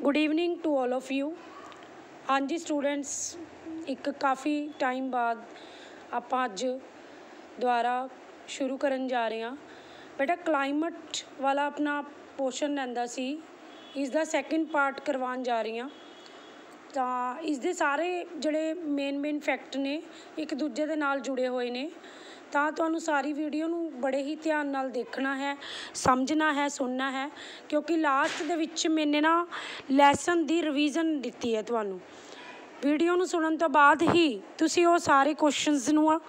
Good evening to all of you. हाँ जी students, एक काफ़ी टाइम बाद ਆਪਾਂ ਅੱਜ ਦੁਬਾਰਾ ਸ਼ੁਰੂ ਕਰਨ ਜਾ ਰਹੇ ਹਾਂ। ਬੇਟਾ ਕਲਾਈਮੇਟ ਵਾਲਾ ਆਪਣਾ ਪੋਰਸ਼ਨ ਰਹਿੰਦਾ ਸੀ, ਇਸ ਦਾ ਸੈਕਿੰਡ ਪਾਰਟ ਕਰਵਾਉਣ ਜਾ ਰਹੀ ਹਾਂ। ਤਾਂ ਇਸ ਦੇ ਸਾਰੇ ਜਿਹੜੇ ਮੇਨ ਫੈਕਟ ਨੇ ਇੱਕ ਦੂਜੇ ਦੇ ਨਾਲ ਜੁੜੇ ਹੋਏ ਨੇ, ਤਾਂ ਤੁਹਾਨੂੰ ਸਾਰੀ ਵੀਡੀਓ ਨੂੰ ਬੜੇ ਹੀ ਧਿਆਨ ਨਾਲ ਦੇਖਣਾ ਹੈ, ਸਮਝਣਾ ਹੈ, ਸੁਣਨਾ ਹੈ, ਕਿਉਂਕਿ ਲਾਸਟ ਦੇ ਵਿੱਚ ਮੈਨੇ ਨਾ ਲੈਸਨ ਦੀ ਰਿਵੀਜ਼ਨ ਦਿੱਤੀ ਹੈ। ਤੁਹਾਨੂੰ ਵੀਡੀਓ ਨੂੰ ਸੁਣਨ ਤੋਂ ਬਾਅਦ ਹੀ ਤੁਸੀਂ ਉਹ ਸਾਰੇ ਕੁਐਸਚਨਸ ਨੂੰ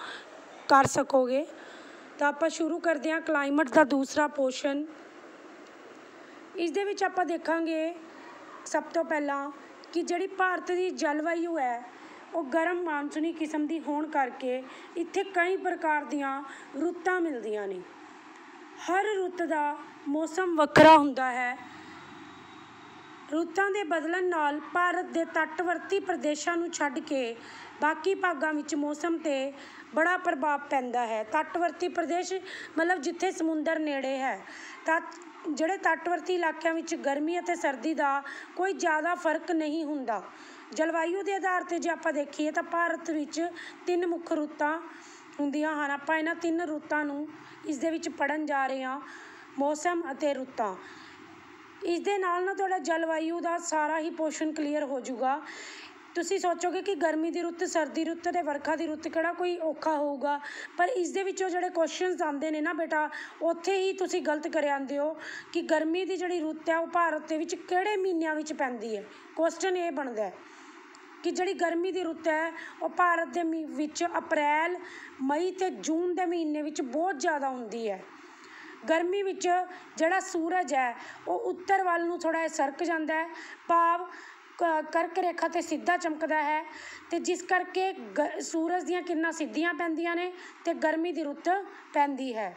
ਕਰ ਸਕੋਗੇ। ਤਾਂ ਆਪਾਂ ਸ਼ੁਰੂ ਕਰਦੇ ਹਾਂ ਕਲਾਈਮੇਟ ਦਾ ਦੂਸਰਾ ਪੋਰਸ਼ਨ। ਇਸ ਦੇ ਵਿੱਚ ਆਪਾਂ ਦੇਖਾਂਗੇ ਸਭ ਤੋਂ ਪਹਿਲਾਂ ਕਿ ਜਿਹੜੀ ਭਾਰਤ ਦੀ ਜਲਵਾਯੂ ਹੈ ਉਹ ਗਰਮ ਮਾਨਸੂਨੀ ਕਿਸਮ ਦੀ ਹੋਣ ਕਰਕੇ ਇੱਥੇ ਕਈ ਪ੍ਰਕਾਰ ਦੀਆਂ ਰੁੱਤਾਂ ਮਿਲਦੀਆਂ ਨੇ। ਹਰ ਰੁੱਤ ਦਾ ਮੌਸਮ ਵੱਖਰਾ ਹੁੰਦਾ ਹੈ। ਰੁੱਤਾਂ ਦੇ ਬਦਲਣ ਨਾਲ ਭਾਰਤ ਦੇ ਤੱਟਵਰਤੀ ਪ੍ਰਦੇਸ਼ਾਂ ਨੂੰ ਛੱਡ ਕੇ ਬਾਕੀ ਭਾਗਾਂ ਵਿੱਚ ਮੌਸਮ 'ਤੇ ਬੜਾ ਪ੍ਰਭਾਵ ਪੈਂਦਾ ਹੈ। ਤੱਟਵਰਤੀ ਪ੍ਰਦੇਸ਼ ਮਤਲਬ ਜਿੱਥੇ ਸਮੁੰਦਰ ਨੇੜੇ ਹੈ, ਤਾਂ ਜਿਹੜੇ ਤੱਟਵਰਤੀ ਇਲਾਕਿਆਂ ਵਿੱਚ ਗਰਮੀ ਅਤੇ ਸਰਦੀ ਦਾ ਕੋਈ ਜ਼ਿਆਦਾ ਫਰਕ ਨਹੀਂ ਹੁੰਦਾ। ਜਲਵਾਯੂ ਦੇ ਆਧਾਰ 'ਤੇ ਜੇ ਆਪਾਂ ਦੇਖੀਏ ਤਾਂ ਭਾਰਤ ਵਿੱਚ 3 ਮੁੱਖ ਰੁੱਤਾਂ ਹੁੰਦੀਆਂ ਹਨ। ਆਪਾਂ ਇਹਨਾਂ 3 ਰੁੱਤਾਂ ਨੂੰ ਇਸ ਦੇ ਵਿੱਚ ਪੜ੍ਹਨ ਜਾ ਰਹੇ ਹਾਂ, ਮੌਸਮ ਅਤੇ ਰੁੱਤਾਂ। ਇਸ ਦੇ ਨਾਲ ਨਾ ਤੁਹਾਡਾ ਜਲਵਾਯੂ ਦਾ ਸਾਰਾ ਹੀ ਪੋਰਸ਼ਨ ਕਲੀਅਰ ਹੋ ਜਾਊਗਾ। ਤੁਸੀਂ ਸੋਚੋਗੇ ਕਿ ਗਰਮੀ ਦੀ ਰੁੱਤ, ਸਰਦੀ ਰੁੱਤ ਅਤੇ ਵਰਖਾ ਦੀ ਰੁੱਤ ਕਿਹੜਾ ਕੋਈ ਔਖਾ ਹੋਊਗਾ, ਪਰ ਇਸ ਦੇ ਵਿੱਚੋਂ ਜਿਹੜੇ ਕੁਐਸਚਨਸ ਆਉਂਦੇ ਨੇ ਨਾ ਬੇਟਾ, ਉੱਥੇ ਹੀ ਤੁਸੀਂ ਗਲਤ ਕਰ ਆਉਂਦੇ ਹੋ ਕਿ ਗਰਮੀ ਦੀ ਜਿਹੜੀ ਰੁੱਤ ਹੈ ਉਹ ਭਾਰਤ ਦੇ ਵਿੱਚ ਕਿਹੜੇ ਮਹੀਨਿਆਂ ਵਿੱਚ ਪੈਂਦੀ ਹੈ। ਕੁਐਸਚਨ ਇਹ ਬਣਦਾ ਹੈ ਕਿ ਜਿਹੜੀ ਗਰਮੀ ਦੀ ਰੁੱਤ ਹੈ ਉਹ ਭਾਰਤ ਦੇ ਵਿੱਚ ਅਪ੍ਰੈਲ, ਮਈ ਅਤੇ ਜੂਨ ਦੇ ਮਹੀਨੇ ਵਿੱਚ ਬਹੁਤ ਜ਼ਿਆਦਾ ਹੁੰਦੀ ਹੈ। ਗਰਮੀ ਵਿੱਚ ਜਿਹੜਾ ਸੂਰਜ ਹੈ ਉਹ ਉੱਤਰ ਵੱਲ ਨੂੰ ਥੋੜ੍ਹਾ ਜਿਹਾ ਸਰਕ ਜਾਂਦਾ ਹੈ, ਭਾਵ ਕਰਕ ਰੇਖਾ 'ਤੇ ਸਿੱਧਾ ਚਮਕਦਾ ਹੈ, ਅਤੇ ਜਿਸ ਕਰਕੇ ਸੂਰਜ ਦੀਆਂ ਕਿਰਨਾਂ ਸਿੱਧੀਆਂ ਪੈਂਦੀਆਂ ਨੇ ਅਤੇ ਗਰਮੀ ਦੀ ਰੁੱਤ ਪੈਂਦੀ ਹੈ।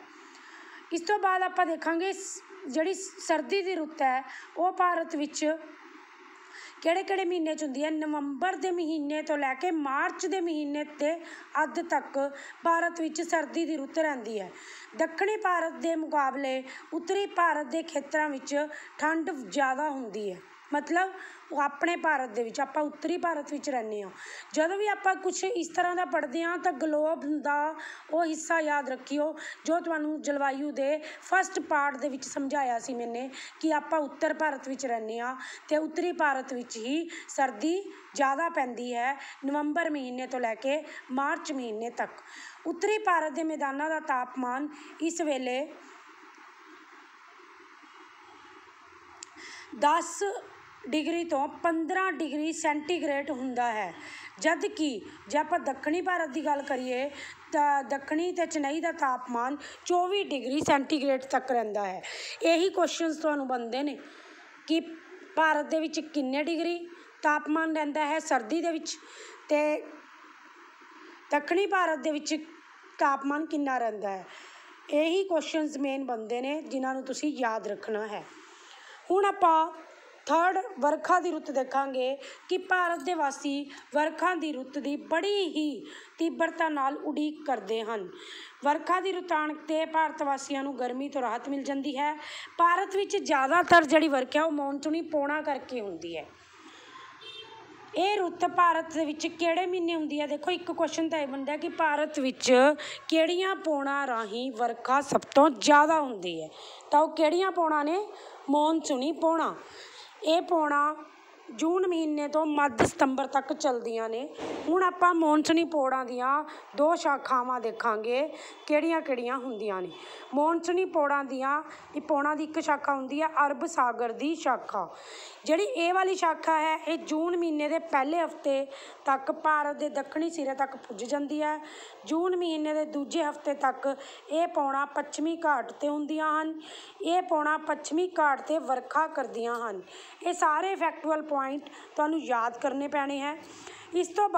ਇਸ ਤੋਂ ਬਾਅਦ ਆਪਾਂ ਦੇਖਾਂਗੇ ਜਿਹੜੀ ਸਰਦੀ ਦੀ ਰੁੱਤ ਹੈ ਉਹ ਭਾਰਤ ਵਿੱਚ ਕਿਹੜੇ ਮਹੀਨੇ 'ਚ ਹੁੰਦੀ ਹੈ। ਨਵੰਬਰ ਦੇ ਮਹੀਨੇ ਤੋਂ ਲੈ ਕੇ ਮਾਰਚ ਦੇ ਮਹੀਨੇ ਦੇ ਅੱਧ ਤੱਕ ਭਾਰਤ ਵਿੱਚ ਸਰਦੀ ਦੀ ਰੁੱਤ ਰਹਿੰਦੀ ਹੈ। ਦੱਖਣੀ ਭਾਰਤ ਦੇ ਮੁਕਾਬਲੇ ਉੱਤਰੀ ਭਾਰਤ ਦੇ ਖੇਤਰਾਂ ਵਿੱਚ ਠੰਡ ਜ਼ਿਆਦਾ ਹੁੰਦੀ ਹੈ। ਮਤਲਬ ਆਪਣੇ ਭਾਰਤ ਦੇ ਵਿੱਚ, ਆਪਾਂ ਉੱਤਰੀ ਭਾਰਤ ਵਿੱਚ ਰਹਿੰਦੇ ਹਾਂ। ਜਦੋਂ ਵੀ ਆਪਾਂ ਕੁਛ ਇਸ ਤਰ੍ਹਾਂ ਦਾ ਪੜ੍ਹਦੇ ਹਾਂ ਤਾਂ ਗਲੋਬ ਦਾ ਉਹ ਹਿੱਸਾ ਯਾਦ ਰੱਖਿਓ ਜੋ ਤੁਹਾਨੂੰ ਜਲਵਾਯੂ ਦੇ ਫਸਟ ਪਾਰਟ ਦੇ ਵਿੱਚ ਸਮਝਾਇਆ ਸੀ ਮੈਨੇ, ਕਿ ਆਪਾਂ ਉੱਤਰ ਭਾਰਤ ਵਿੱਚ ਰਹਿੰਦੇ ਹਾਂ ਅਤੇ ਉੱਤਰੀ ਭਾਰਤ ਵਿੱਚ ਹੀ ਸਰਦੀ ਜ਼ਿਆਦਾ ਪੈਂਦੀ ਹੈ, ਨਵੰਬਰ ਮਹੀਨੇ ਤੋਂ ਲੈ ਕੇ ਮਾਰਚ ਮਹੀਨੇ ਤੱਕ। ਉੱਤਰੀ ਭਾਰਤ ਦੇ ਮੈਦਾਨਾਂ ਦਾ ਤਾਪਮਾਨ ਇਸ ਵੇਲੇ 10 ਡਿਗਰੀ ਤੋਂ 15 ਡਿਗਰੀ ਸੈਂਟੀਗ੍ਰੇਡ ਹੁੰਦਾ ਹੈ, ਜਦ ਕਿ ਜੇ ਆਪਾਂ ਦੱਖਣੀ ਭਾਰਤ ਦੀ ਗੱਲ ਕਰੀਏ ਤਾਂ ਦੱਖਣੀ ਅਤੇ ਚੇਨਈ ਦਾ ਤਾਪਮਾਨ 24 ਡਿਗਰੀ ਸੈਂਟੀਗ੍ਰੇਡ ਤੱਕ ਰਹਿੰਦਾ ਹੈ। ਇਹੀ ਕੁਐਸਚਨਸ ਤੁਹਾਨੂੰ ਬਣਦੇ ਨੇ ਕਿ ਭਾਰਤ ਦੇ ਵਿੱਚ ਕਿੰਨੇ ਡਿਗਰੀ ਤਾਪਮਾਨ ਰਹਿੰਦਾ ਹੈ ਸਰਦੀ ਦੇ ਵਿੱਚ, ਅਤੇ ਦੱਖਣੀ ਭਾਰਤ ਦੇ ਵਿੱਚ ਤਾਪਮਾਨ ਕਿੰਨਾ ਰਹਿੰਦਾ ਹੈ। ਇਹੀ ਕੁਐਸਚਨਸ ਮੇਨ ਬਣਦੇ ਨੇ ਜਿਨ੍ਹਾਂ ਨੂੰ ਤੁਸੀਂ ਯਾਦ ਰੱਖਣਾ ਹੈ। ਹੁਣ ਆਪਾਂ ਥਰਡ ਵਰਖਾ ਦੀ ਰੁੱਤ ਦੇਖਾਂਗੇ ਕਿ ਭਾਰਤ ਦੇ ਵਾਸੀ ਵਰਖਾ ਦੀ ਰੁੱਤ ਦੀ ਬੜੀ ਹੀ ਤੀਬਰਤਾ ਨਾਲ ਉਡੀਕ ਕਰਦੇ ਹਨ। ਵਰਖਾ ਦੀ ਰੁੱਤ ਆਉਣ 'ਤੇ ਭਾਰਤ ਵਾਸੀਆਂ ਨੂੰ ਗਰਮੀ ਤੋਂ ਰਾਹਤ ਮਿਲ ਜਾਂਦੀ ਹੈ। ਭਾਰਤ ਵਿੱਚ ਜ਼ਿਆਦਾਤਰ ਜਿਹੜੀ ਵਰਖਾ ਉਹ ਮੌਨਸੂਨੀ ਪੌਣਾਂ ਕਰਕੇ ਹੁੰਦੀ ਹੈ। ਇਹ ਰੁੱਤ ਭਾਰਤ ਦੇ ਵਿੱਚ ਕਿਹੜੇ ਮਹੀਨੇ ਹੁੰਦੀ ਹੈ? ਦੇਖੋ, ਇੱਕ ਕੁਐਸਚਨ ਤਾਂ ਇਹ ਬਣਦਾ ਕਿ ਭਾਰਤ ਵਿੱਚ ਕਿਹੜੀਆਂ ਪੌਣਾਂ ਰਾਹੀਂ ਵਰਖਾ ਸਭ ਤੋਂ ਜ਼ਿਆਦਾ ਹੁੰਦੀ ਹੈ, ਤਾਂ ਉਹ ਕਿਹੜੀਆਂ ਪੌਣਾਂ ਨੇ? ਮੌਨਸੂਨੀ ਪੌਣਾਂ। ਇਹ ਪੌਣਾਂ ਜੂਨ ਮਹੀਨੇ ਤੋਂ ਮੱਧ ਸਤੰਬਰ ਤੱਕ ਚੱਲਦੀਆਂ ਨੇ। ਹੁਣ ਆਪਾਂ ਮੌਨਸੂਨੀ ਪੌੜਾਂ ਦੀਆਂ 2 ਸ਼ਾਖਾਵਾਂ ਦੇਖਾਂਗੇ ਕਿਹੜੀਆਂ ਹੁੰਦੀਆਂ ਨੇ। ਮੌਨਸੂਨੀ ਪੌੜਾਂ ਦੀ ਇੱਕ ਸ਼ਾਖਾ ਹੁੰਦੀ ਹੈ ਅਰਬ ਸਾਗਰ ਦੀ ਸ਼ਾਖਾ। ਜਿਹੜੀ ਇਹ ਵਾਲੀ ਸ਼ਾਖਾ ਹੈ ਇਹ ਜੂਨ ਮਹੀਨੇ ਦੇ ਪਹਿਲੇ ਹਫ਼ਤੇ ਤੱਕ ਭਾਰਤ ਦੇ ਦੱਖਣੀ ਸਿਰੇ ਤੱਕ ਪੁੱਜ ਜਾਂਦੀ ਹੈ। ਜੂਨ ਮਹੀਨੇ ਦੇ ਦੂਜੇ ਹਫ਼ਤੇ ਤੱਕ ਇਹ ਪੌਣਾਂ ਪੱਛਮੀ ਘਾਟ 'ਤੇ ਹੁੰਦੀਆਂ ਹਨ। ਇਹ ਪੌਣਾਂ ਪੱਛਮੀ ਘਾਟ 'ਤੇ ਵਰਖਾ ਕਰਦੀਆਂ ਹਨ। ਇਹ ਸਾਰੇ ਫੈਕਟੁਅਲ ਪੁਆਇੰਟ ਤੁਹਾਨੂੰ ਯਾਦ ਕਰਨੇ ਪੈਣੇ ਹੈ। ਇਸ ਤੋਂ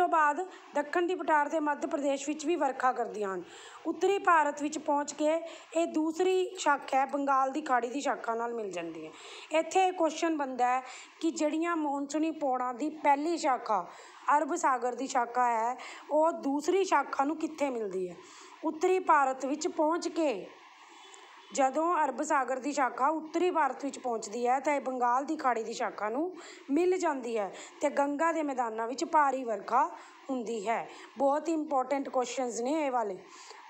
ਬਾਅਦ ਦੱਖਣ ਦੀ ਪਠਾਰ ਦੇ ਮੱਧ ਪ੍ਰਦੇਸ਼ ਵਿੱਚ ਵੀ ਵਰਖਾ ਕਰਦੀਆਂ ਹਨ। ਉੱਤਰੀ ਭਾਰਤ ਵਿੱਚ ਪਹੁੰਚ ਕੇ ਇਹ ਦੂਸਰੀ ਸ਼ਾਖਾ ਹੈ ਬੰਗਾਲ ਦੀ ਖਾੜੀ ਦੀ ਸ਼ਾਖਾ ਨਾਲ ਮਿਲ ਜਾਂਦੀ ਹੈ। ਇੱਥੇ ਕੁਐਸਚਨ ਬਣਦਾ ਹੈ ਕਿ ਜਿਹੜੀਆਂ ਮੌਨਸੂਨੀ ਪੌੜਾਂ ਦੀ ਪਹਿਲੀ ਸ਼ਾਖਾ ਅਰਬ ਸਾਗਰ ਦੀ ਸ਼ਾਖਾ ਹੈ ਉਹ ਦੂਸਰੀ ਸ਼ਾਖਾ ਨੂੰ ਕਿੱਥੇ ਮਿਲਦੀ ਹੈ? ਉੱਤਰੀ ਭਾਰਤ ਵਿੱਚ ਪਹੁੰਚ ਕੇ ਜਦੋਂ ਅਰਬ ਸਾਗਰ ਦੀ ਸ਼ਾਖਾ ਉੱਤਰੀ ਭਾਰਤ ਵਿੱਚ ਪਹੁੰਚਦੀ ਹੈ ਤਾਂ ਇਹ ਬੰਗਾਲ ਦੀ ਖਾੜੀ ਦੀ ਸ਼ਾਖਾ ਨੂੰ ਮਿਲ ਜਾਂਦੀ ਹੈ ਅਤੇ ਗੰਗਾ ਦੇ ਮੈਦਾਨਾਂ ਵਿੱਚ ਭਾਰੀ ਵਰਖਾ ਹੁੰਦੀ ਹੈ। ਬਹੁਤ ਹੀ ਇੰਪੋਰਟੈਂਟ ਕੁਐਸਚਨਸ ਨੇ ਇਹ ਵਾਲੇ,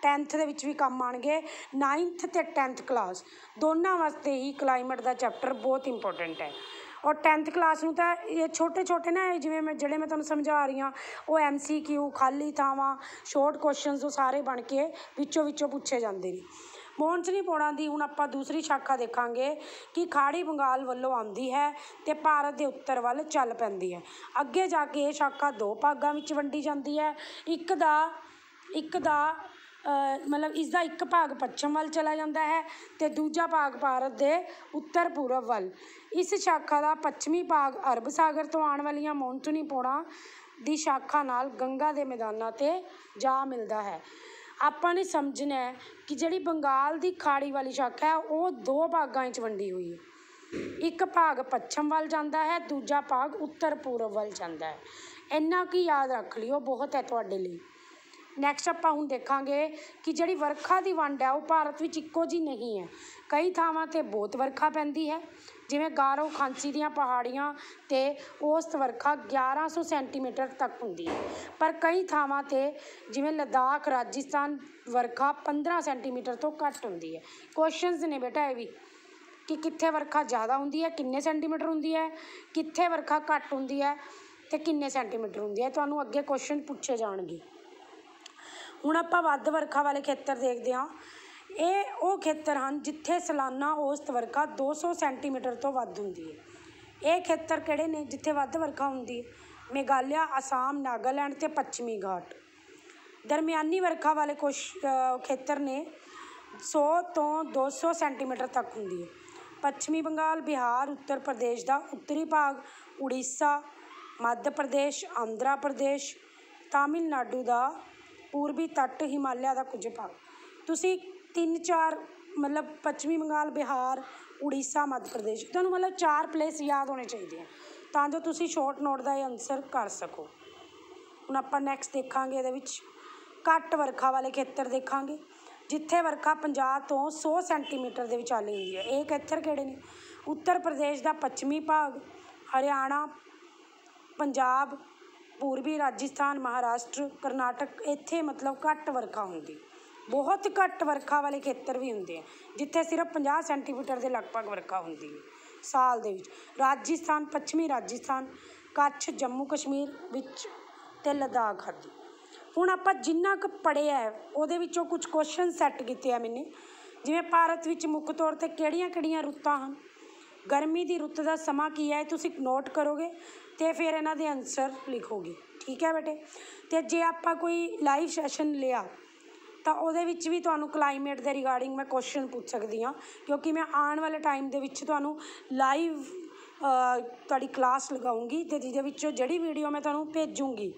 10th ਦੇ ਵਿੱਚ ਵੀ ਕੰਮ ਆਉਣਗੇ। 9th ਅਤੇ 10th ਕਲਾਸ ਦੋਨਾਂ ਵਾਸਤੇ ਹੀ ਕਲਾਈਮੇਟ ਦਾ ਚੈਪਟਰ ਬਹੁਤ ਇੰਪੋਰਟੈਂਟ ਹੈ। ਔਰ 10th ਕਲਾਸ ਨੂੰ ਤਾਂ ਇਹ ਛੋਟੇ ਨਾ ਜਿਵੇਂ ਮੈਂ ਤੁਹਾਨੂੰ ਸਮਝਾ ਰਹੀ ਹਾਂ, ਉਹ MCQ ਖਾਲੀ ਥਾਵਾਂ ਸ਼ੋਰਟ ਕੁਐਸਚਨਸ ਉਹ ਸਾਰੇ ਬਣ ਕੇ ਵਿੱਚੋਂ ਪੁੱਛੇ ਜਾਂਦੇ ਨੇ। ਮੌਨਸੂਨੀ ਪੌੜਾਂ ਦੀ ਹੁਣ ਆਪਾਂ ਦੂਸਰੀ ਸ਼ਾਖਾ ਦੇਖਾਂਗੇ ਕਿ ਖਾੜੀ ਬੰਗਾਲ ਵੱਲੋਂ ਆਉਂਦੀ ਹੈ ਅਤੇ ਭਾਰਤ ਦੇ ਉੱਤਰ ਵੱਲ ਚੱਲ ਪੈਂਦੀ ਹੈ। ਅੱਗੇ ਜਾ ਕੇ ਇਹ ਸ਼ਾਖਾ 2 ਭਾਗਾਂ ਵਿੱਚ ਵੰਡੀ ਜਾਂਦੀ ਹੈ। ਇੱਕ ਦਾ ਮਤਲਬ ਇਸਦਾ ਇੱਕ ਭਾਗ ਪੱਛਮ ਵੱਲ ਚਲਾ ਜਾਂਦਾ ਹੈ ਅਤੇ ਦੂਜਾ ਭਾਗ ਭਾਰਤ ਦੇ ਉੱਤਰ ਪੂਰਬ ਵੱਲ। ਇਸ ਸ਼ਾਖਾ ਦਾ ਪੱਛਮੀ ਭਾਗ ਅਰਬ ਸਾਗਰ ਤੋਂ ਆਉਣ ਵਾਲੀਆਂ ਮੌਨਸੂਨੀ ਪੌੜਾਂ ਦੀ ਸ਼ਾਖਾ ਨਾਲ ਗੰਗਾ ਦੇ ਮੈਦਾਨਾਂ 'ਤੇ ਜਾ ਮਿਲਦਾ ਹੈ। ਆਪਾਂ ਨੇ ਸਮਝਣਾ ਹੈ ਕਿ ਜਿਹੜੀ ਬੰਗਾਲ ਦੀ ਖਾੜੀ ਵਾਲੀ ਸ਼ਾਖਾ ਹੈ ਉਹ 2 ਭਾਗਾਂ ਵਿੱਚ ਵੰਡੀ ਹੋਈ ਹੈ। ਇੱਕ ਭਾਗ ਪੱਛਮ ਵੱਲ ਜਾਂਦਾ ਹੈ, ਦੂਜਾ ਭਾਗ ਉੱਤਰ ਪੂਰਬ ਵੱਲ ਜਾਂਦਾ ਹੈ। ਇੰਨਾ ਕੀ ਯਾਦ ਰੱਖ ਲਿਓ, ਬਹੁਤ ਹੈ ਤੁਹਾਡੇ ਲਈ। ਨੈਕਸਟ ਆਪਾਂ ਹੁਣ ਦੇਖਾਂਗੇ ਕਿ ਜਿਹੜੀ ਵਰਖਾ ਦੀ ਵੰਡ ਹੈ ਉਹ ਭਾਰਤ ਵਿੱਚ ਇੱਕੋ ਜਿਹੀ ਨਹੀਂ ਹੈ। ਕਈ ਥਾਵਾਂ 'ਤੇ ਬਹੁਤ ਵਰਖਾ ਪੈਂਦੀ ਹੈ, ਜਿਵੇਂ ਗਾਰੋ ਖਾਂਸੀ ਦੀਆਂ ਪਹਾੜੀਆਂ 'ਤੇ ਔਸਤ ਵਰਖਾ 1100 ਸੈਂਟੀਮੀਟਰ ਤੱਕ ਹੁੰਦੀ ਹੈ, ਪਰ ਕਈ ਥਾਵਾਂ 'ਤੇ ਜਿਵੇਂ ਲੱਦਾਖ ਰਾਜਸਥਾਨ ਵਰਖਾ 15 ਸੈਂਟੀਮੀਟਰ ਤੋਂ ਘੱਟ ਹੁੰਦੀ ਹੈ। ਕੁਐਸਚਨਸ ਨੇ ਬੇਟਾ ਇਹ ਵੀ ਕਿ ਕਿੱਥੇ ਵਰਖਾ ਜ਼ਿਆਦਾ ਹੁੰਦੀ ਹੈ, ਕਿੰਨੇ ਸੈਂਟੀਮੀਟਰ ਹੁੰਦੀ ਹੈ, ਕਿੱਥੇ ਵਰਖਾ ਘੱਟ ਹੁੰਦੀ ਹੈ ਅਤੇ ਕਿੰਨੇ ਸੈਂਟੀਮੀਟਰ ਹੁੰਦੀ ਹੈ। ਤੁਹਾਨੂੰ ਅੱਗੇ ਕੁਐਸਚਨ ਪੁੱਛੇ ਜਾਣਗੇ। ਹੁਣ ਆਪਾਂ ਵੱਧ ਵਰਖਾ ਵਾਲੇ ਖੇਤਰ ਦੇਖਦੇ ਹਾਂ। ਇਹ ਉਹ ਖੇਤਰ ਹਨ ਜਿੱਥੇ ਸਾਲਾਨਾ ਔਸਤ ਵਰਖਾ 200 ਸੈਂਟੀਮੀਟਰ ਤੋਂ ਵੱਧ ਹੁੰਦੀ ਹੈ। ਇਹ ਖੇਤਰ ਕਿਹੜੇ ਨੇ ਜਿੱਥੇ ਵੱਧ ਵਰਖਾ ਹੁੰਦੀ ਹੈ? ਮੇਘਾਲਿਆ, ਅਸਾਮ, ਨਾਗਾਲੈਂਡ ਅਤੇ ਪੱਛਮੀ ਘਾਟ। ਦਰਮਿਆਨੀ ਵਰਖਾ ਵਾਲੇ ਖੇਤਰ ਨੇ 100 ਤੋਂ 200 ਸੈਂਟੀਮੀਟਰ ਤੱਕ ਹੁੰਦੀ ਹੈ। ਪੱਛਮੀ ਬੰਗਾਲ, ਬਿਹਾਰ, ਉੱਤਰ ਪ੍ਰਦੇਸ਼ ਦਾ ਉੱਤਰੀ ਭਾਗ, ਉੜੀਸਾ, ਮੱਧ ਪ੍ਰਦੇਸ਼, ਆਂਧਰਾ ਪ੍ਰਦੇਸ਼, ਤਾਮਿਲਨਾਡੂ ਦਾ ਪੂਰਬੀ ਤੱਟ, ਹਿਮਾਲਿਆ ਦਾ ਕੁਝ ਭਾਗ। ਤੁਸੀਂ 3-4 ਮਤਲਬ ਪੱਛਮੀ ਬੰਗਾਲ, ਬਿਹਾਰ, ਉੜੀਸਾ, ਮੱਧ ਪ੍ਰਦੇਸ਼, ਤੁਹਾਨੂੰ ਮਤਲਬ 4 ਪਲੇਸ ਯਾਦ ਹੋਣੇ ਚਾਹੀਦੇ ਆ ਤਾਂ ਜੋ ਤੁਸੀਂ ਸ਼ੋਰਟ ਨੋਟ ਦਾ ਇਹ ਆਨਸਰ ਕਰ ਸਕੋ। ਹੁਣ ਆਪਾਂ ਨੈਕਸਟ ਦੇਖਾਂਗੇ ਇਹਦੇ ਵਿੱਚ ਘੱਟ ਵਰਖਾ ਵਾਲੇ ਖੇਤਰ ਦੇਖਾਂਗੇ, ਜਿੱਥੇ ਵਰਖਾ 50 ਤੋਂ 100 ਸੈਂਟੀਮੀਟਰ ਦੇ ਵਿਚਾਲੇ ਹੁੰਦੀ ਹੈ। ਇਹ ਖੇਤਰ ਕਿਹੜੇ ਨੇ? ਉੱਤਰ ਪ੍ਰਦੇਸ਼ ਦਾ ਪੱਛਮੀ ਭਾਗ, ਹਰਿਆਣਾ, ਪੰਜਾਬ, ਪੂਰਬੀ ਰਾਜਸਥਾਨ, ਮਹਾਰਾਸ਼ਟਰ, ਕਰਨਾਟਕ। ਇੱਥੇ ਮਤਲਬ ਘੱਟ ਵਰਖਾ ਹੁੰਦੀ। ਬਹੁਤ ਘੱਟ ਵਰਖਾ ਵਾਲੇ ਖੇਤਰ ਵੀ ਹੁੰਦੇ ਆ ਜਿੱਥੇ ਸਿਰਫ 50 ਸੈਂਟੀਮੀਟਰ ਦੇ ਲਗਭਗ ਵਰਖਾ ਹੁੰਦੀ ਹੈ ਸਾਲ ਦੇ ਵਿੱਚ। ਰਾਜਸਥਾਨ, ਪੱਛਮੀ ਰਾਜਸਥਾਨ, ਕੱਛ, ਜੰਮੂ ਕਸ਼ਮੀਰ ਵਿੱਚ ਅਤੇ ਲੱਦਾਖ ਆਦਿ। ਹੁਣ ਆਪਾਂ ਜਿੰਨਾ ਕੁ ਪੜ੍ਹਿਆ ਹੈ ਉਹਦੇ ਵਿੱਚੋਂ ਕੁਝ ਕੁਐਸਚਨ ਸੈੱਟ ਕੀਤੇ ਆ ਮੈਨੇ, ਜਿਵੇਂ ਭਾਰਤ ਵਿੱਚ ਮੁੱਖ ਤੌਰ 'ਤੇ ਕਿਹੜੀਆਂ ਰੁੱਤਾਂ ਹਨ? ਗਰਮੀ ਦੀ ਰੁੱਤ ਦਾ ਸਮਾਂ ਕੀ ਹੈ? ਤੁਸੀਂ ਨੋਟ ਕਰੋਗੇ ਅਤੇ ਫਿਰ ਇਹਨਾਂ ਦੇ ਆਨਸਰ ਲਿਖੋਗੇ। ਠੀਕ ਹੈ ਬੇਟੇ। ਅਤੇ ਜੇ ਆਪਾਂ ਕੋਈ ਲਾਈਵ ਸੈਸ਼ਨ ਲਿਆ ਤਾਂ ਉਹਦੇ ਵਿੱਚ ਵੀ ਤੁਹਾਨੂੰ ਕਲਾਈਮੇਟ ਦੇ ਰਿਗਾਰਡਿੰਗ ਮੈਂ ਕੁਐਸਚਨ ਪੁੱਛ ਸਕਦੀ ਹਾਂ, ਕਿਉਂਕਿ ਮੈਂ ਆਉਣ ਵਾਲੇ ਟਾਈਮ ਦੇ ਵਿੱਚ ਤੁਹਾਨੂੰ ਲਾਈਵ ਤੁਹਾਡੀ ਕਲਾਸ ਲਗਾਊਂਗੀ ਅਤੇ ਜਿਹਦੇ ਵਿੱਚੋਂ ਜਿਹੜੀ ਵੀਡੀਓ ਮੈਂ ਤੁਹਾਨੂੰ ਭੇਜੂੰਗੀ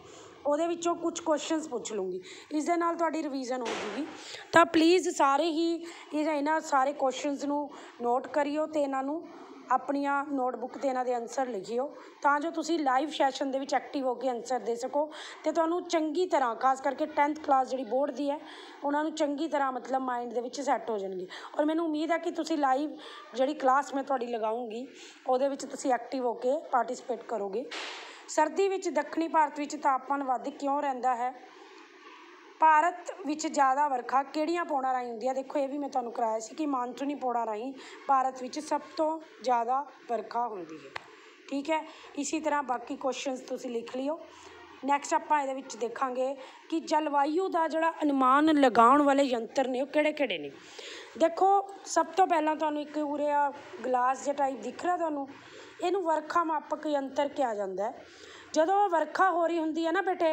ਉਹਦੇ ਵਿੱਚੋਂ ਕੁਝ ਕੁਐਸਚਨਸ ਪੁੱਛ ਲੂੰਗੀ। ਇਸ ਦੇ ਨਾਲ ਤੁਹਾਡੀ ਰਿਵੀਜ਼ਨ ਹੋ ਜੂਗੀ। ਤਾਂ ਪਲੀਜ਼ ਸਾਰੇ ਹੀ ਇਹਨਾਂ ਸਾਰੇ ਕੁਐਸਚਨਸ ਨੂੰ ਨੋਟ ਕਰਿਓ ਅਤੇ ਇਹਨਾਂ ਨੂੰ ਆਪਣੀਆਂ ਨੋਟਬੁੱਕ 'ਤੇ ਇਹਨਾਂ ਦੇ ਆਨਸਰ ਲਿਖਿਓ ਤਾਂ ਜੋ ਤੁਸੀਂ ਲਾਈਵ ਸੈਸ਼ਨ ਦੇ ਵਿੱਚ ਐਕਟਿਵ ਹੋ ਕੇ ਆਨਸਰ ਦੇ ਸਕੋ ਅਤੇ ਤੁਹਾਨੂੰ ਚੰਗੀ ਤਰ੍ਹਾਂ, ਖਾਸ ਕਰਕੇ 10th ਕਲਾਸ ਜਿਹੜੀ ਬੋਰਡ ਦੀ ਹੈ ਉਹਨਾਂ ਨੂੰ ਚੰਗੀ ਤਰ੍ਹਾਂ ਮਤਲਬ ਮਾਈਂਡ ਦੇ ਵਿੱਚ ਸੈੱਟ ਹੋ ਜਾਣਗੇ। ਔਰ ਮੈਨੂੰ ਉਮੀਦ ਹੈ ਕਿ ਤੁਸੀਂ ਲਾਈਵ ਜਿਹੜੀ ਕਲਾਸ ਮੈਂ ਤੁਹਾਡੀ ਲਗਾਊਂਗੀ ਉਹਦੇ ਵਿੱਚ ਤੁਸੀਂ ਐਕਟਿਵ ਹੋ ਕੇ ਪਾਰਟੀਸਪੇਟ ਕਰੋਗੇ। ਸਰਦੀ ਵਿੱਚ ਦੱਖਣੀ ਭਾਰਤ ਵਿੱਚ ਤਾਪਮਾਨ ਵੱਧ ਕਿਉਂ ਰਹਿੰਦਾ ਹੈ? ਭਾਰਤ ਵਿੱਚ ਜ਼ਿਆਦਾ ਵਰਖਾ ਕਿਹੜੀਆਂ ਪੌੜਾਂ ਰਾਹੀਂ ਹੁੰਦੀ ਹੈ? ਦੇਖੋ ਇਹ ਵੀ ਮੈਂ ਤੁਹਾਨੂੰ ਕਰਾਇਆ ਸੀ ਕਿ ਮਾਨਸੂਨੀ ਪੌੜਾਂ ਰਾਹੀਂ ਭਾਰਤ ਵਿੱਚ ਸਭ ਤੋਂ ਜ਼ਿਆਦਾ ਵਰਖਾ ਹੁੰਦੀ ਹੈ। ਠੀਕ ਹੈ। ਇਸੇ ਤਰ੍ਹਾਂ ਬਾਕੀ ਕੁਐਸਚਨਸ ਤੁਸੀਂ ਲਿਖ ਲਿਓ। ਨੈਕਸਟ ਆਪਾਂ ਇਹਦੇ ਵਿੱਚ ਦੇਖਾਂਗੇ ਕਿ ਜਲਵਾਯੂ ਦਾ ਜਿਹੜਾ ਅਨੁਮਾਨ ਲਗਾਉਣ ਵਾਲੇ ਯੰਤਰ ਨੇ ਉਹ ਕਿਹੜੇ ਨੇ। ਦੇਖੋ ਸਭ ਤੋਂ ਪਹਿਲਾਂ ਤੁਹਾਨੂੰ ਇੱਕ ਉਰੇ ਆ ਗਲਾਸ ਜਿਹਾ ਟਾਈਪ ਦਿਖ ਰਿਹਾ ਤੁਹਾਨੂੰ, ਇਹਨੂੰ ਵਰਖਾ ਮਾਪਕ ਯੰਤਰ ਕਿਹਾ ਜਾਂਦਾ ਹੈ। ਜਦੋਂ ਵਰਖਾ ਹੋ ਰਹੀ ਹੁੰਦੀ ਹੈ ਨਾ ਬੇਟੇ,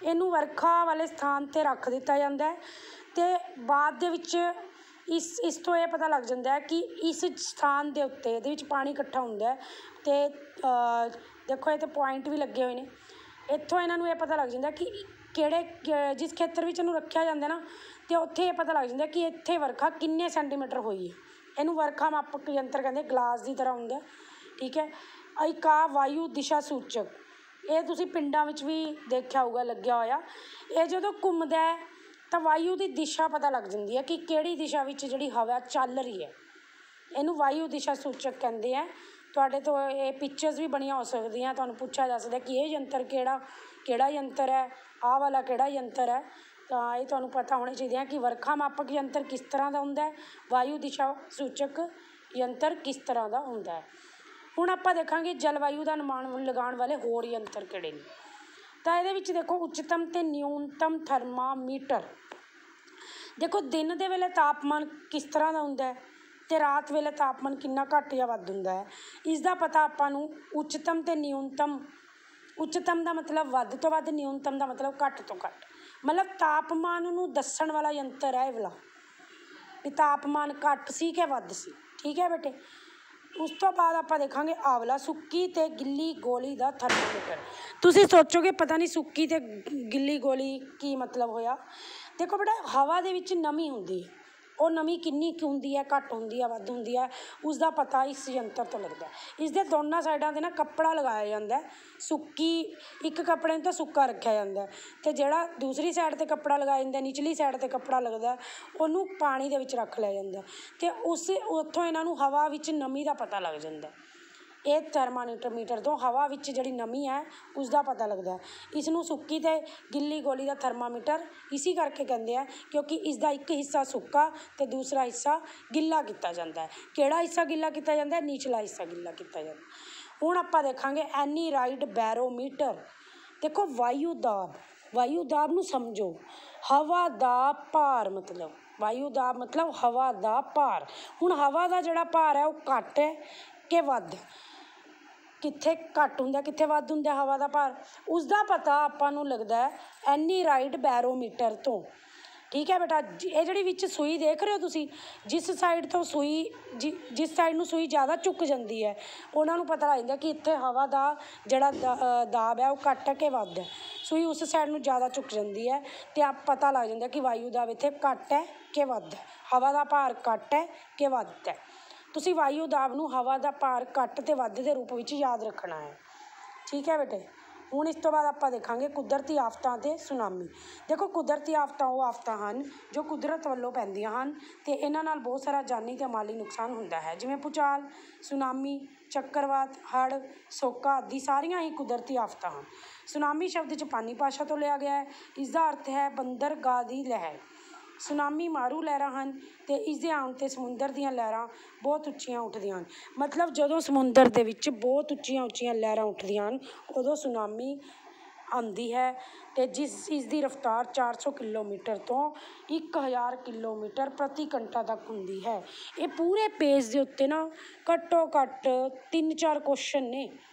ਇਹਨੂੰ ਵਰਖਾ ਵਾਲੇ ਸਥਾਨ 'ਤੇ ਰੱਖ ਦਿੱਤਾ ਜਾਂਦਾ ਹੈ ਅਤੇ ਬਾਅਦ ਦੇ ਵਿੱਚ ਇਸ ਤੋਂ ਇਹ ਪਤਾ ਲੱਗ ਜਾਂਦਾ ਹੈ ਕਿ ਇਸ ਸਥਾਨ ਦੇ ਉੱਤੇ ਇਹਦੇ ਵਿੱਚ ਪਾਣੀ ਇਕੱਠਾ ਹੁੰਦਾ ਹੈ ਅਤੇ ਦੇਖੋ ਇਹ 'ਤੇ ਪੁਆਇੰਟ ਵੀ ਲੱਗੇ ਹੋਏ ਨੇ। ਇੱਥੋਂ ਇਹਨਾਂ ਨੂੰ ਇਹ ਪਤਾ ਲੱਗ ਜਾਂਦਾ ਕਿ ਜਿਸ ਖੇਤਰ ਵਿੱਚ ਇਹਨੂੰ ਰੱਖਿਆ ਜਾਂਦਾ ਨਾ ਅਤੇ ਉੱਥੇ ਇਹ ਪਤਾ ਲੱਗ ਜਾਂਦਾ ਕਿ ਇੱਥੇ ਵਰਖਾ ਕਿੰਨੇ ਸੈਂਟੀਮੀਟਰ ਹੋਈ ਹੈ। ਇਹਨੂੰ ਵਰਖਾ ਮਾਪਕ ਯੰਤਰ ਕਹਿੰਦੇ, ਗਲਾਸ ਦੀ ਤਰ੍ਹਾਂ ਹੁੰਦਾ। ਠੀਕ ਹੈ। ਇੱਕ ਆ ਵਾਯੂ ਦਿਸ਼ਾ ਸੂਚਕ, ਇਹ ਤੁਸੀਂ ਪਿੰਡਾਂ ਵਿੱਚ ਵੀ ਦੇਖਿਆ ਹੋਊਗਾ ਲੱਗਿਆ ਹੋਇਆ। ਇਹ ਜਦੋਂ ਘੁੰਮਦਾ ਹੈ ਤਾਂ ਵਾਯੂ ਦੀ ਦਿਸ਼ਾ ਪਤਾ ਲੱਗ ਜਾਂਦੀ ਹੈ ਕਿ ਕਿਹੜੀ ਦਿਸ਼ਾ ਵਿੱਚ ਜਿਹੜੀ ਹਵਾ ਚੱਲ ਰਹੀ ਹੈ। ਇਹਨੂੰ ਵਾਯੂ ਦਿਸ਼ਾ ਸੂਚਕ ਕਹਿੰਦੇ ਆ। ਤੁਹਾਡੇ ਤੋਂ ਇਹ ਪਿਕਚਰਸ ਵੀ ਬਣੀਆਂ ਹੋ ਸਕਦੀਆਂ, ਤੁਹਾਨੂੰ ਪੁੱਛਿਆ ਜਾ ਸਕਦਾ ਕਿ ਇਹ ਯੰਤਰ ਕਿਹੜਾ ਯੰਤਰ ਹੈ, ਆਹ ਵਾਲਾ ਕਿਹੜਾ ਯੰਤਰ ਹੈ। ਤਾਂ ਇਹ ਤੁਹਾਨੂੰ ਪਤਾ ਹੋਣੇ ਚਾਹੀਦੇ ਆ ਕਿ ਵਰਖਾ ਮਾਪਕ ਯੰਤਰ ਕਿਸ ਤਰ੍ਹਾਂ ਦਾ ਹੁੰਦਾ ਹੈ, ਵਾਯੂ ਦਿਸ਼ਾ ਸੂਚਕ ਯੰਤਰ ਕਿਸ ਤਰ੍ਹਾਂ ਦਾ ਹੁੰਦਾ ਹੈ। ਹੁਣ ਆਪਾਂ ਦੇਖਾਂਗੇ ਜਲਵਾਯੂ ਦਾ ਅਨੁਮਾਨ ਲਗਾਉਣ ਵਾਲੇ ਹੋਰ ਯੰਤਰ ਕਿਹੜੇ ਨੇ। ਤਾਂ ਇਹਦੇ ਵਿੱਚ ਦੇਖੋ ਉੱਚਤਮ ਅਤੇ ਨਿਊਨਤਮ ਥਰਮਾਮੀਟਰ। ਦੇਖੋ ਦਿਨ ਦੇ ਵੇਲੇ ਤਾਪਮਾਨ ਕਿਸ ਤਰ੍ਹਾਂ ਦਾ ਹੁੰਦਾ ਹੈ ਅਤੇ ਰਾਤ ਵੇਲੇ ਤਾਪਮਾਨ ਕਿੰਨਾ ਘੱਟ ਜਾਂ ਵੱਧ ਹੁੰਦਾ ਹੈ, ਇਸ ਦਾ ਪਤਾ ਆਪਾਂ ਨੂੰ ਉੱਚਤਮ ਅਤੇ ਨਿਊਨਤਮ। ਉੱਚਤਮ ਦਾ ਮਤਲਬ ਵੱਧ ਤੋਂ ਵੱਧ, ਨਿਊਨਤਮ ਦਾ ਮਤਲਬ ਘੱਟ ਤੋਂ ਘੱਟ। ਮਤਲਬ ਤਾਪਮਾਨ ਨੂੰ ਦੱਸਣ ਵਾਲਾ ਯੰਤਰ ਹੈ ਇਹ ਵਾਲਾ, ਵੀ ਤਾਪਮਾਨ ਘੱਟ ਸੀ ਕਿ ਵੱਧ ਸੀ। ਠੀਕ ਹੈ ਬੇਟੇ। ਉਸ ਤੋਂ ਬਾਅਦ ਆਪਾਂ ਦੇਖਾਂਗੇ ਆਵਲਾ ਸੁੱਕੀ ਅਤੇ ਗਿੱਲੀ ਗੋਲੀ ਦਾ ਥਰਮਾਮੀਟਰ। ਤੁਸੀਂ ਸੋਚੋਗੇ ਪਤਾ ਨਹੀਂ ਸੁੱਕੀ ਅਤੇ ਗਿੱਲੀ ਗੋਲੀ ਕੀ ਮਤਲਬ ਹੋਇਆ। ਦੇਖੋ ਬੇਟਾ, ਹਵਾ ਦੇ ਵਿੱਚ ਨਮੀ ਹੁੰਦੀ ਹੈ, ਉਹ ਨਮੀ ਕਿੰਨੀ ਕੁ ਹੁੰਦੀ ਹੈ, ਘੱਟ ਹੁੰਦੀ ਹੈ, ਵੱਧ ਹੁੰਦੀ ਹੈ, ਉਸ ਦਾ ਪਤਾ ਇਸ ਯੰਤਰ ਤੋਂ ਲੱਗਦਾ। ਇਸ ਦੇ ਦੋਨਾਂ ਸਾਈਡਾਂ 'ਤੇ ਨਾ ਕੱਪੜਾ ਲਗਾਇਆ ਜਾਂਦਾ। ਸੁੱਕੀ ਇੱਕ ਕੱਪੜੇ ਨੂੰ ਤਾਂ ਸੁੱਕਾ ਰੱਖਿਆ ਜਾਂਦਾ ਅਤੇ ਜਿਹੜਾ ਦੂਸਰੀ ਸਾਈਡ 'ਤੇ ਕੱਪੜਾ ਲਗਾਇਆ ਜਾਂਦਾ, ਨਿਚਲੀ ਸਾਈਡ 'ਤੇ ਕੱਪੜਾ ਲੱਗਦਾ, ਉਹਨੂੰ ਪਾਣੀ ਦੇ ਵਿੱਚ ਰੱਖ ਲਿਆ ਜਾਂਦਾ ਅਤੇ ਉੱਥੋਂ ਇਹਨਾਂ ਨੂੰ ਹਵਾ ਵਿੱਚ ਨਮੀ ਦਾ ਪਤਾ ਲੱਗ ਜਾਂਦਾ। ਇਹ ਥਰਮਾਮੀਟਰ ਤੋਂ ਹਵਾ ਵਿੱਚ ਜਿਹੜੀ ਨਮੀ ਹੈ ਉਸ ਦਾ ਪਤਾ ਲੱਗਦਾ। ਇਸ ਨੂੰ ਸੁੱਕੀ ਅਤੇ ਗਿੱਲੀ ਗੋਲੀ ਦਾ ਥਰਮਾਮੀਟਰ ਇਸੀ ਕਰਕੇ ਕਹਿੰਦੇ ਆ ਕਿਉਂਕਿ ਇਸ ਦਾ ਇੱਕ ਹਿੱਸਾ ਸੁੱਕਾ ਅਤੇ ਦੂਸਰਾ ਹਿੱਸਾ ਗਿੱਲਾ ਕੀਤਾ ਜਾਂਦਾ ਹੈ। ਕਿਹੜਾ ਹਿੱਸਾ ਗਿੱਲਾ ਕੀਤਾ ਜਾਂਦਾ? ਨਿਚਲਾ ਹਿੱਸਾ ਗਿੱਲਾ ਕੀਤਾ ਜਾਂਦਾ। ਹੁਣ ਆਪਾਂ ਦੇਖਾਂਗੇ ਐਨੀਰਾਈਡ ਬੈਰੋਮੀਟਰ। ਦੇਖੋ ਵਾਯੂ ਦਾਬ ਨੂੰ ਸਮਝੋ। ਹਵਾ ਦਾ ਭਾਰ ਮਤਲਬ, ਵਾਯੂ ਦਾਬ ਮਤਲਬ ਹਵਾ ਦਾ ਭਾਰ। ਹੁਣ ਹਵਾ ਦਾ ਜਿਹੜਾ ਭਾਰ ਹੈ ਉਹ ਘੱਟ ਹੈ ਕਿ ਵੱਧ? ਕਿੱਥੇ ਘੱਟ ਹੁੰਦਾ, ਕਿੱਥੇ ਵੱਧ ਹੁੰਦਾ ਹਵਾ ਦਾ ਭਾਰ, ਉਸ ਦਾ ਪਤਾ ਆਪਾਂ ਨੂੰ ਲੱਗਦਾ ਐਨੀਰਾਈਡ ਬੈਰੋਮੀਟਰ ਤੋਂ। ਠੀਕ ਹੈ ਬੇਟਾ। ਇਹ ਜਿਹੜੀ ਵਿੱਚ ਸੂਈ ਦੇਖ ਰਹੇ ਹੋ ਤੁਸੀਂ, ਜਿਸ ਸਾਈਡ ਤੋਂ ਜਿਸ ਸਾਈਡ ਨੂੰ ਸੂਈ ਜ਼ਿਆਦਾ ਝੁਕ ਜਾਂਦੀ ਹੈ ਉਹਨਾਂ ਨੂੰ ਪਤਾ ਲੱਗ ਜਾਂਦਾ ਕਿ ਇੱਥੇ ਹਵਾ ਦਾ ਜਿਹੜਾ ਦਾਬ ਹੈ ਉਹ ਘੱਟ ਹੈ ਕਿ ਵੱਧ ਹੈ। ਸੂਈ ਉਸ ਸਾਈਡ ਨੂੰ ਜ਼ਿਆਦਾ ਝੁਕ ਜਾਂਦੀ ਹੈ ਅਤੇ ਆਪ ਪਤਾ ਲੱਗ ਜਾਂਦਾ ਕਿ ਵਾਯੂ ਦਾਬ ਇੱਥੇ ਘੱਟ ਹੈ ਕਿ ਵੱਧ ਹੈ, ਹਵਾ ਦਾ ਭਾਰ ਘੱਟ ਹੈ ਕਿ ਵੱਧ ਹੈ। ਤੁਸੀਂ ਵਾਯੂ ਦਾਬ ਨੂੰ ਹਵਾ ਦਾ ਭਾਰ ਘੱਟ ਅਤੇ ਵੱਧ ਦੇ ਰੂਪ ਵਿੱਚ ਯਾਦ ਰੱਖਣਾ ਹੈ। ਠੀਕ ਹੈ ਬੇਟੇ। ਹੁਣ ਇਸ ਤੋਂ ਬਾਅਦ ਆਪਾਂ ਦੇਖਾਂਗੇ ਕੁਦਰਤੀ ਆਫਤਾਂ ਅਤੇ ਸੁਨਾਮੀ। ਦੇਖੋ ਕੁਦਰਤੀ ਆਫਤਾਂ ਉਹ ਆਫਤਾਂ ਹਨ ਜੋ ਕੁਦਰਤ ਵੱਲੋਂ ਪੈਂਦੀਆਂ ਹਨ ਅਤੇ ਇਹਨਾਂ ਨਾਲ ਬਹੁਤ ਸਾਰਾ ਜਾਨੀ ਅਤੇ ਮਾਲੀ ਨੁਕਸਾਨ ਹੁੰਦਾ ਹੈ, ਜਿਵੇਂ ਭੂਚਾਲ, ਸੁਨਾਮੀ, ਚੱਕਰਵਾਤ, ਹੜ੍ਹ, ਸੋਕਾ ਆਦਿ ਸਾਰੀਆਂ ਹੀ ਕੁਦਰਤੀ ਆਫਤਾਂ ਹਨ। ਸੁਨਾਮੀ ਸ਼ਬਦ ਜਪਾਨੀ ਭਾਸ਼ਾ ਤੋਂ ਲਿਆ ਗਿਆ ਹੈ। ਇਸ ਦਾ ਅਰਥ ਹੈ ਬੰਦਰਗਾਹ ਦੀ ਲਹਿਰ। ਸੁਨਾਮੀ ਮਾਰੂ ਲਹਿਰਾਂ ਹਨ ਅਤੇ ਇਸ ਦੇ ਆਉਣ 'ਤੇ ਸਮੁੰਦਰ ਦੀਆਂ ਲਹਿਰਾਂ ਬਹੁਤ ਉੱਚੀਆਂ ਉੱਠਦੀਆਂ ਹਨ। ਮਤਲਬ ਜਦੋਂ ਸਮੁੰਦਰ ਦੇ ਵਿੱਚ ਬਹੁਤ ਉੱਚੀਆਂ ਲਹਿਰਾਂ ਉੱਠਦੀਆਂ ਹਨ ਉਦੋਂ ਸੁਨਾਮੀ ਆਉਂਦੀ ਹੈ ਅਤੇ ਇਸ ਦੀ ਰਫ਼ਤਾਰ 400 ਕਿਲੋਮੀਟਰ ਤੋਂ 1000 ਕਿਲੋਮੀਟਰ ਪ੍ਰਤੀ ਘੰਟਾ ਤੱਕ ਹੁੰਦੀ ਹੈ। ਇਹ ਪੂਰੇ ਪੇਜ ਦੇ ਉੱਤੇ ਨਾ ਘੱਟੋ ਘੱਟ 3-4 ਕੁਐਸਚਨ ਨੇ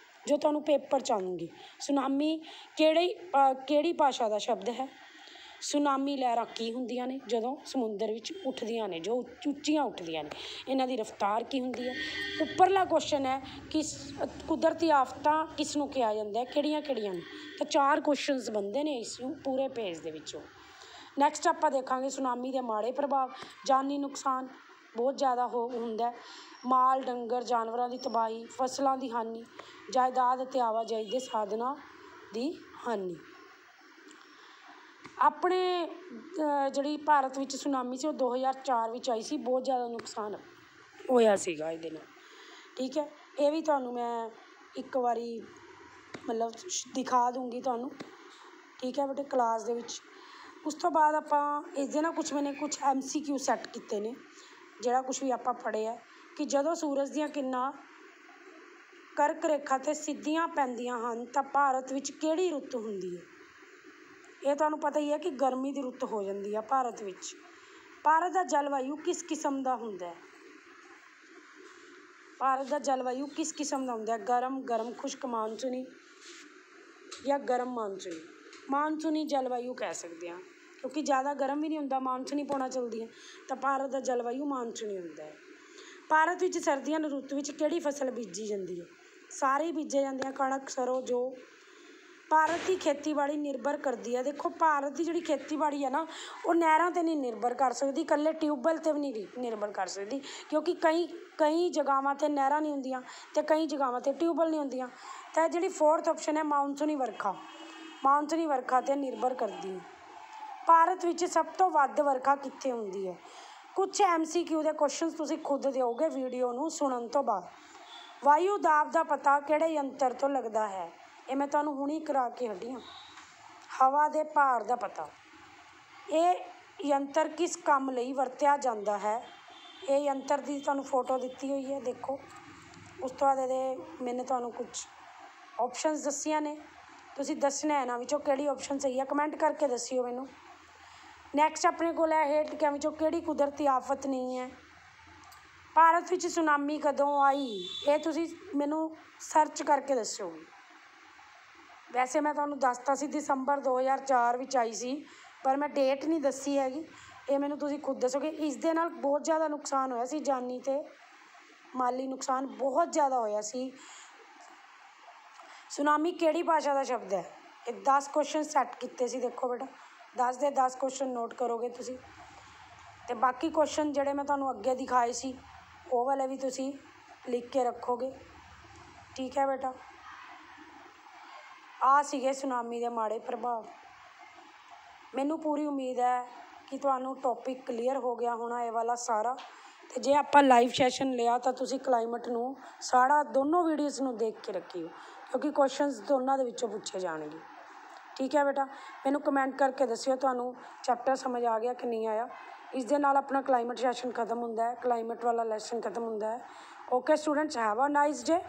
ਜੋ ਤੁਹਾਨੂੰ ਪੇਪਰ 'ਚ ਆਉਣਗੇ। ਸੁਨਾਮੀ ਕਿਹੜੀ ਭਾਸ਼ਾ ਦਾ ਸ਼ਬਦ ਹੈ? ਸੁਨਾਮੀ ਲਹਿਰਾਂ ਕੀ ਹੁੰਦੀਆਂ ਨੇ ਜਦੋਂ ਸਮੁੰਦਰ ਵਿੱਚ ਉੱਠਦੀਆਂ ਨੇ, ਜੋ ਉੱਚੀਆਂ ਉੱਠਦੀਆਂ ਨੇ, ਇਹਨਾਂ ਦੀ ਰਫ਼ਤਾਰ ਕੀ ਹੁੰਦੀ ਹੈ? ਉੱਪਰਲਾ ਕੁਐਸਚਨ ਹੈ ਕਿ ਕੁਦਰਤੀ ਆਫਤਾਂ ਕਿਸ ਨੂੰ ਕਿਹਾ ਜਾਂਦਾ ਹੈ, ਕਿਹੜੀਆਂ ਨੇ? ਤਾਂ 4 ਕੁਐਸਚਨਸ ਬਣਦੇ ਨੇ ਇਸ ਨੂੰ ਪੂਰੇ ਪੇਜ ਦੇ ਵਿੱਚੋਂ। ਨੈਕਸਟ ਆਪਾਂ ਦੇਖਾਂਗੇ ਸੁਨਾਮੀ ਦੇ ਮਾੜੇ ਪ੍ਰਭਾਵ। ਜਾਨੀ ਨੁਕਸਾਨ ਬਹੁਤ ਜ਼ਿਆਦਾ ਹੁੰਦਾ, ਮਾਲ ਡੰਗਰ ਜਾਨਵਰਾਂ ਦੀ ਤਬਾਹੀ, ਫਸਲਾਂ ਦੀ ਹਾਨੀ, ਜਾਇਦਾਦ ਅਤੇ ਆਵਾਜਾਈ ਦੇ ਸਾਧਨਾਂ ਦੀ ਹਾਨੀ। ਆਪਣੇ ਜਿਹੜੀ ਭਾਰਤ ਵਿੱਚ ਸੁਨਾਮੀ ਸੀ ਉਹ 2004 ਵਿੱਚ ਆਈ ਸੀ। ਬਹੁਤ ਜ਼ਿਆਦਾ ਨੁਕਸਾਨ ਹੋਇਆ ਸੀਗਾ ਇਹਦੇ ਨਾਲ। ਠੀਕ ਹੈ। ਇਹ ਵੀ ਤੁਹਾਨੂੰ ਮੈਂ ਇੱਕ ਵਾਰੀ ਮਤਲਬ ਦਿਖਾ ਦੂੰਗੀ ਤੁਹਾਨੂੰ। ਠੀਕ ਹੈ ਬੇਟੇ, ਕਲਾਸ ਦੇ ਵਿੱਚ। ਉਸ ਤੋਂ ਬਾਅਦ ਆਪਾਂ ਇਸਦੇ ਨਾਲ ਮੈंने कुछ MCQ ਸੈੱਟ ਕੀਤੇ ਨੇ। ਜਿਹੜਾ ਕੁਛ ਵੀ ਆਪਾਂ ਪੜ੍ਹਿਆ ਕਿ ਜਦੋਂ ਸੂਰਜ ਦੀਆਂ ਕਿਰਨਾਂ ਕਰਕ ਰੇਖਾ 'ਤੇ ਸਿੱਧੀਆਂ ਪੈਂਦੀਆਂ ਹਨ ਤਾਂ ਭਾਰਤ ਵਿੱਚ ਕਿਹੜੀ ਰੁੱਤ ਹੁੰਦੀ ਹੈ? ਇਹ ਤੁਹਾਨੂੰ ਪਤਾ ਹੀ ਹੈ ਕਿ ਗਰਮੀ ਦੀ ਰੁੱਤ ਹੋ ਜਾਂਦੀ ਹੈ ਭਾਰਤ ਵਿੱਚ। ਭਾਰਤ ਦਾ ਜਲਵਾਯੂ ਕਿਸ ਕਿਸਮ ਦਾ ਹੁੰਦਾ ਹੈ? ਭਾਰਤ ਦਾ ਜਲਵਾਯੂ ਕਿਸ ਕਿਸਮ ਦਾ ਹੁੰਦਾ ਹੈ? ਗਰਮ ਖੁਸ਼ਕ ਮਾਨਸੂਨੀ ਜਾਂ ਗਰਮ ਮਾਨਸੂਨੀ? ਮਾਨਸੂਨੀ ਜਲਵਾਯੂ ਕਹਿ ਸਕਦੇ ਹਾਂ ਕਿਉਂਕਿ ਜ਼ਿਆਦਾ ਗਰਮ ਵੀ ਨਹੀਂ ਹੁੰਦਾ, ਮਾਨਸੂਨੀ ਪੌਣਾ ਚੱਲਦੀ ਹੈ, ਤਾਂ ਭਾਰਤ ਦਾ ਜਲਵਾਯੂ ਮਾਨਸੂਨੀ ਹੁੰਦਾ ਹੈ। ਭਾਰਤ ਵਿੱਚ ਸਰਦੀਆਂ ਦੀ ਰੁੱਤ ਵਿੱਚ ਕਿਹੜੀ ਫਸਲ ਬੀਜੀ ਜਾਂਦੀ ਹੈ? ਸਾਰੇ ਹੀ ਬੀਜੇ ਜਾਂਦੇ ਆ, ਕਣਕ, ਸਰੋਂ, ਜੌਂ। ਭਾਰਤ ਦੀ ਖੇਤੀਬਾੜੀ ਨਿਰਭਰ ਕਰਦੀ ਹੈ। ਦੇਖੋ ਭਾਰਤ ਦੀ ਜਿਹੜੀ ਖੇਤੀਬਾੜੀ ਹੈ ਨਾ ਉਹ ਨਹਿਰਾਂ 'ਤੇ ਨਹੀਂ ਨਿਰਭਰ ਕਰ ਸਕਦੀ, ਇਕੱਲੇ ਟਿਊਬਵੈੱਲ 'ਤੇ ਵੀ ਨਹੀਂ ਨਿਰਭਰ ਕਰ ਸਕਦੀ ਕਿਉਂਕਿ ਕਈ ਜਗ੍ਹਾਵਾਂ 'ਤੇ ਨਹਿਰਾਂ ਨਹੀਂ ਹੁੰਦੀਆਂ ਅਤੇ ਕਈ ਜਗ੍ਹਾਵਾਂ 'ਤੇ ਟਿਊਬਵੈੱਲ ਨਹੀਂ ਹੁੰਦੀਆਂ। ਤਾਂ ਜਿਹੜੀ 4th ਆਪਸ਼ਨ ਹੈ ਮਾਨਸੂਨੀ ਵਰਖਾ 'ਤੇ ਨਿਰਭਰ ਕਰਦੀ ਹੈ। ਭਾਰਤ ਵਿੱਚ ਸਭ ਤੋਂ ਵੱਧ ਵਰਖਾ ਕਿੱਥੇ ਹੁੰਦੀ ਹੈ? ਕੁਝ MCQ ਦੇ ਕੁਐਸਚਨਸ ਤੁਸੀਂ ਖੁਦ ਦਿਓਗੇ ਵੀਡੀਓ ਨੂੰ ਸੁਣਨ ਤੋਂ ਬਾਅਦ। ਵਾਯੂ ਦਾਬ ਦਾ ਪਤਾ ਕਿਹੜੇ ਯੰਤਰ ਤੋਂ ਲੱਗਦਾ ਹੈ? ਇਹ ਮੈਂ ਤੁਹਾਨੂੰ ਹੁਣੀ ਕਰਾ ਕੇ ਹਟੀ ਹਾਂ। ਹਵਾ ਦੇ ਭਾਰ ਦਾ ਪਤਾ। ਇਹ ਯੰਤਰ ਕਿਸ ਕੰਮ ਲਈ ਵਰਤਿਆ ਜਾਂਦਾ ਹੈ? ਇਹ ਯੰਤਰ ਦੀ ਤੁਹਾਨੂੰ ਫੋਟੋ ਦਿੱਤੀ ਹੋਈ ਹੈ, ਦੇਖੋ। ਉਸ ਤੋਂ ਬਾਅਦ ਇਹਦੇ ਮੈंने ਤੁਹਾਨੂੰ ਕੁਝ ਆਪਸ਼ਨਸ ਦੱਸੀਆਂ ਨੇ, ਤੁਸੀਂ ਦੱਸਣਾ ਇਹਨਾਂ ਵਿੱਚੋਂ ਕਿਹੜੀ ਆਪਸ਼ਨ ਸਹੀ ਹੈ, ਕਮੈਂਟ ਕਰਕੇ ਦੱਸਿਓ ਮੈਨੂੰ। ਨੈਕਸਟ ਆਪਣੇ ਕੋਲ ਹੈ ਹੇਠ ਲਿਖਿਆਂ ਵਿੱਚੋਂ ਕਿਹੜੀ ਕੁਦਰਤੀ ਆਫਤ ਨਹੀਂ ਹੈ? ਭਾਰਤ ਵਿੱਚ ਸੁਨਾਮੀ ਕਦੋਂ ਆਈ? ਇਹ ਤੁਸੀਂ ਮੈਨੂੰ ਸਰਚ ਕਰਕੇ ਦੱਸਿਓ। ਵੈਸੇ ਮੈਂ ਤੁਹਾਨੂੰ ਦੱਸਤਾ ਸੀ ਦਸੰਬਰ 2004 ਵਿੱਚ ਆਈ ਸੀ, ਪਰ ਮੈਂ ਡੇਟ ਨਹੀਂ ਦੱਸੀ ਹੈਗੀ, ਇਹ ਮੈਨੂੰ ਤੁਸੀਂ ਖੁਦ ਦੱਸੋਗੇ। ਇਸ ਦੇ ਨਾਲ ਬਹੁਤ ਜ਼ਿਆਦਾ ਨੁਕਸਾਨ ਹੋਇਆ ਸੀ, ਜਾਨੀ ਅਤੇ ਮਾਲੀ ਨੁਕਸਾਨ ਬਹੁਤ ਜ਼ਿਆਦਾ ਹੋਇਆ ਸੀ। ਸੁਨਾਮੀ ਕਿਹੜੀ ਭਾਸ਼ਾ ਦਾ ਸ਼ਬਦ ਹੈ? ਇਹ 10 ਕੁਐਸਚਨ ਸੈੱਟ ਕੀਤੇ ਸੀ, ਦੇਖੋ ਬੇਟਾ 10 ਦੇ 10 ਕੁਐਸਚਨ ਨੋਟ ਕਰੋਗੇ ਤੁਸੀਂ, ਅਤੇ ਬਾਕੀ ਕੁਐਸਚਨ ਜਿਹੜੇ ਮੈਂ ਤੁਹਾਨੂੰ ਅੱਗੇ ਦਿਖਾਏ ਸੀ ਉਹ ਵਾਲੇ ਵੀ ਤੁਸੀਂ ਲਿਖ ਕੇ ਰੱਖੋਗੇ, ਠੀਕ ਹੈ ਬੇਟਾ। ਆ ਸੀਗੇ ਸੁਨਾਮੀ ਦੇ ਮਾੜੇ ਪ੍ਰਭਾਵ। ਮੈਨੂੰ ਪੂਰੀ ਉਮੀਦ ਹੈ ਕਿ ਤੁਹਾਨੂੰ ਟੌਪਿਕ ਕਲੀਅਰ ਹੋ ਗਿਆ ਹੋਣਾ ਇਹ ਵਾਲਾ ਸਾਰਾ। ਅਤੇ ਜੇ ਆਪਾਂ ਲਾਈਵ ਸੈਸ਼ਨ ਲਿਆ ਤਾਂ ਤੁਸੀਂ ਕਲਾਈਮੇਟ ਨੂੰ ਸਾਰਾ ਦੋਨੋਂ ਵੀਡੀਓਜ਼ ਨੂੰ ਦੇਖ ਕੇ ਰੱਖਿਓ, ਕਿਉਂਕਿ ਕੁਐਸਚਨਸ ਦੋਨਾਂ ਦੇ ਵਿੱਚੋਂ ਪੁੱਛੇ ਜਾਣਗੇ, ਠੀਕ ਹੈ ਬੇਟਾ। ਮੈਨੂੰ ਕਮੈਂਟ ਕਰਕੇ ਦੱਸਿਓ ਤੁਹਾਨੂੰ ਚੈਪਟਰ ਸਮਝ ਆ ਗਿਆ ਕਿ ਨਹੀਂ ਆਇਆ। ਇਸ ਦੇ ਨਾਲ ਆਪਣਾ ਕਲਾਈਮੇਟ ਸੈਸ਼ਨ ਖਤਮ ਹੁੰਦਾ ਹੈ, ਕਲਾਈਮੇਟ ਵਾਲਾ ਲੈਸਨ ਖਤਮ ਹੁੰਦਾ ਹੈ। Okay students, have a nice day.